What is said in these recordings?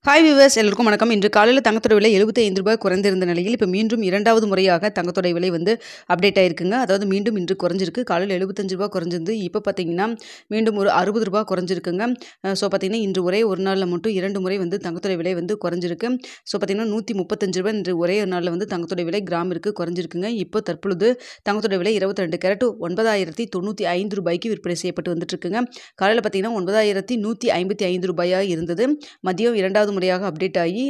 Hi viewers எல்லோருக்கும் வணக்கம். இன்று காலையில் தங்கத்தோட விலை ரூ. 75 குறைந்திருந்த நிலையில் இப்போ மீண்டும் இரண்டாவது முறையாக தங்கத்தோட விலை அப்டேட் ஆயிருக்குங்க. அதாவது மீண்டும் இன்று குறைஞ்சிருக்கு. காலையில் ரூ. 75 குறைஞ்சிருந்து இப்போ பார்த்தீங்கன்னா மீண்டும் ஒரு ரூ. 60 குறைஞ்சிருக்குங்க. ஸோ பார்த்தீங்கன்னா இன்று ஒரே ஒரு நாளில் மட்டும் 2 முறை தங்கத்தோட விலை குறைஞ்சிருக்கு. ஸோ பார்த்தீங்கன்னா ரூ. 135 இன்று ஒரே ஒரு நாளில் தங்கத்தோட விலை கிராமிற்கு குறைஞ்சிருக்குங்க. இப்போ தற்பொழுது தங்கத்தோட விலை 22 கேரட் ரூ. 9,095 விற்பனை செய்யப்பட்டு வந்துட்டு இருக்குங்க. காலையில் பார்த்தீங்கன்னா ரூ. 9,155 இருந்தது. மதியம் இரண்டாவது முறையாக அப்டேட் ஆகி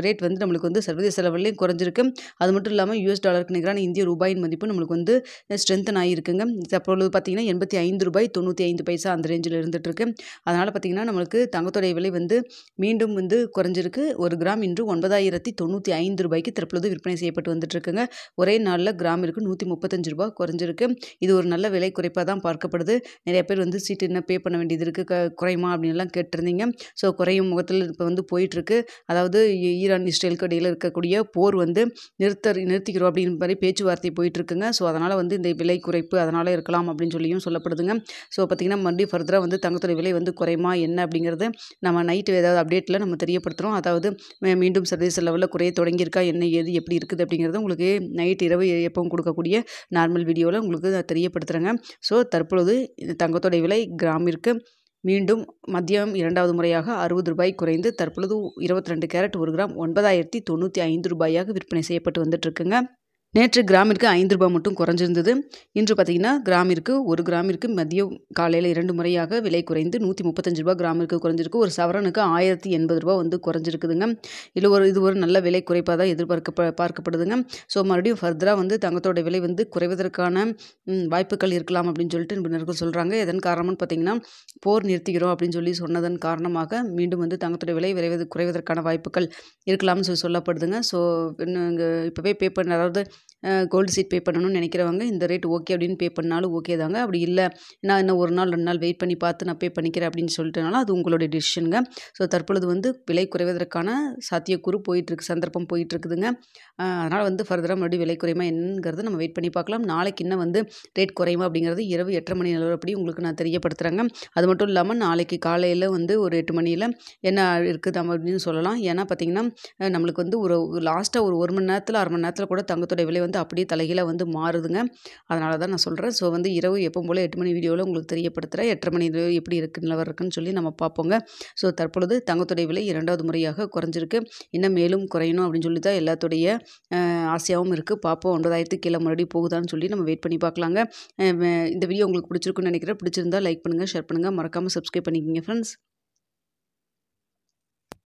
ரேட் நம்மளுக்கு சர்வதேச லெவல்லையும் குறைஞ்சிருக்கு. அது மட்டும் இல்லாமல் US டாலருக்கு நிகரான இந்திய ரூபாயின் மதிப்பு நம்மளுக்கு ஸ்ட்ரென்தன் ஆகியிருக்குங்க. அப்பொழுது பார்த்தீங்கன்னா ரூ. 85.95 அந்த ரேஞ்சில் இருந்துட்டு இருக்கு. அதனால் பார்த்தீங்கன்னா நம்மளுக்கு தங்கத்தோடைய விலை மீண்டும் குறைஞ்சிருக்கு. ஒரு கிராம் இன்று ரூ. 9,095 தற்பொழுது விற்பனை செய்யப்பட்டு வந்துட்டு இருக்குங்க. ஒரே நாளில் கிராமிற்கு ரூ. 135 குறைஞ்சிருக்கு. இது ஒரு நல்ல விலை குறைப்பாக தான் பார்க்கப்படுது. நிறைய பேர் சீட்டு என்ன பே பண்ண வேண்டியது இருக்குது, குறையுமா அப்படின்லாம் கேட்டிருந்தீங்க. ஸோ குறையும் முகத்தில் இப்போ போயிட்டுருக்கு. அதாவது ஈரான் இஸ்ரேலுக்கு இடையில் இருக்கக்கூடிய போர் நிறுத்திக்கிறோம் அப்படின்னு மாதிரி பேச்சுவார்த்தை போயிட்டுருக்குங்க. ஸோ அதனால் இந்த விலை குறைப்பு அதனால் இருக்கலாம் அப்படின்னு சொல்லியும் சொல்லப்படுதுங்க. ஸோ பார்த்திங்கன்னா மறுபடியும் ஃபர்தராக தங்கத்தோட விலை குறையுமா என்ன அப்படிங்கிறது நம்ம நைட்டு ஏதாவது அப்டேட்டில் நம்ம தெரியப்படுத்துகிறோம். அதாவது மீண்டும் சர்வதேச லெவலில் குறைய தொடங்கியிருக்கா, என்ன ஏது எப்படி இருக்குது அப்படிங்கிறத உங்களுக்கு நைட் இரவு எப்பவும் கொடுக்கக்கூடிய நார்மல் வீடியோவில் உங்களுக்கு நான் தெரியப்படுத்துகிறேங்க. ஸோ தற்பொழுது தங்கத்தோட விலை கிராமிற்கு மீண்டும் மதியம் இரண்டாவது முறையாக ரூ. 60 குறைந்து தற்பொழுது 22 கேரட் 1 கிராம் ரூ. 9,095 விற்பனை செய்யப்பட்டு வந்துட்டு இருக்குங்க. நேற்று கிராமிற்கு ரூ. 5 மட்டும் குறைஞ்சிருந்தது. இன்று பார்த்தீங்கன்னா ஒரு கிராமிற்கு மதியம் காலையில் 2 முறையாக விலை குறைந்து ரூ. 135 கிராமிற்கு குறைஞ்சிருக்கு. ஒரு சவரனுக்கு ரூ. 1,080 குறைஞ்சிருக்குதுங்க. இது ஒரு நல்ல விலை குறைப்பாக தான் பார்க்கப்படுதுங்க. ஸோ மறுபடியும் ஃபர்தராக தங்கத்தோட விலை குறைவதற்கான வாய்ப்புகள் இருக்கலாம் அப்படின்னு சொல்லிட்டு நிபுணர்கள் சொல்கிறாங்க. எதன் காரணம்னு பார்த்தீங்கன்னா போர் நிறுத்திக்கிறோம் அப்படின்னு சொன்னதன் காரணமாக மீண்டும் தங்கத்தோட விலை குறைவதற்கான வாய்ப்புகள் இருக்கலாம்னு சொல்லப்படுதுங்க. ஸோ இப்போவே பே பண்ண, அதாவது கோல்டு சீட் பே பண்ணணும்னு நினைக்கிறவங்க இந்த ரேட் ஓகே அப்படின்னு பே பண்ணாலும் ஓகே தாங்க. அப்படி இல்லை, நான் இன்னும் ஒரு நாள் 2 நாள் வெயிட் பண்ணி பார்த்து நான் பே பண்ணிக்கிறேன் அப்படின்னு சொல்லிட்டனால அது உங்களுடைய டிசிஷனுங்க. ஸோ தற்பொழுது விலை குறைவதற்கான சாத்தியக்கூறு போயிட்டுருக்கு, சந்தர்ப்பம் போயிட்டுருக்குதுங்க. அதனால் ஃபர்தராக மறுபடியும் விலை குறையுமா என்னங்கிறது நம்ம வெயிட் பண்ணி பார்க்கலாம். நாளைக்கு இன்னும் ரேட் குறையுமா அப்படிங்கிறது இரவு 8:30 மணி நிலவரப்படி உங்களுக்கு நான் தெரியப்படுத்துகிறேங்க. அது மட்டும் இல்லாமல் நாளைக்கு காலையில் ஒரு 8 மணியில் என்ன இருக்குது அப்படின்னு சொல்லலாம். ஏன்னா பார்த்திங்கன்னா நம்மளுக்கு ஒரு லாஸ்ட்டாக ஒரு 1 மணி நேரத்தில் 1/2 மணி நேரத்தில் கூட தங்கத்தோட விலை அப்படியே தலைகீழாக மாறுதுங்க. அதனால தான் நான் சொல்கிறேன். ஸோ இரவு எப்பவும் போல் 8 மணி வீடியோவில் உங்களுக்கு தெரியப்படுத்துகிறேன். 8:30 மணி எப்படி இருக்குது நிலவரம் இருக்குன்னு சொல்லி நம்ம பார்ப்போங்க. ஸோ தற்பொழுது தங்கத்தோடைய விலை இரண்டாவது முறையாக குறைஞ்சிருக்கு. இன்னும் மேலும் குறையணும் அப்படின்னு சொல்லி தான் எல்லாத்துடைய ஆசையாகவும் இருக்குது. பார்ப்போம் 9,000 கீழே மறுபடியும் போகுதான்னு சொல்லி நம்ம வெயிட் பண்ணி பார்க்கலாங்க. இந்த வீடியோ உங்களுக்கு பிடிச்சிருக்குன்னு நினைக்கிறேன். பிடிச்சிருந்தா லைக் பண்ணுங்கள், ஷேர் பண்ணுங்கள், மறக்காமல் சப்ஸ்கிரைப் பண்ணிக்கோங்க ஃப்ரெண்ட்ஸ்.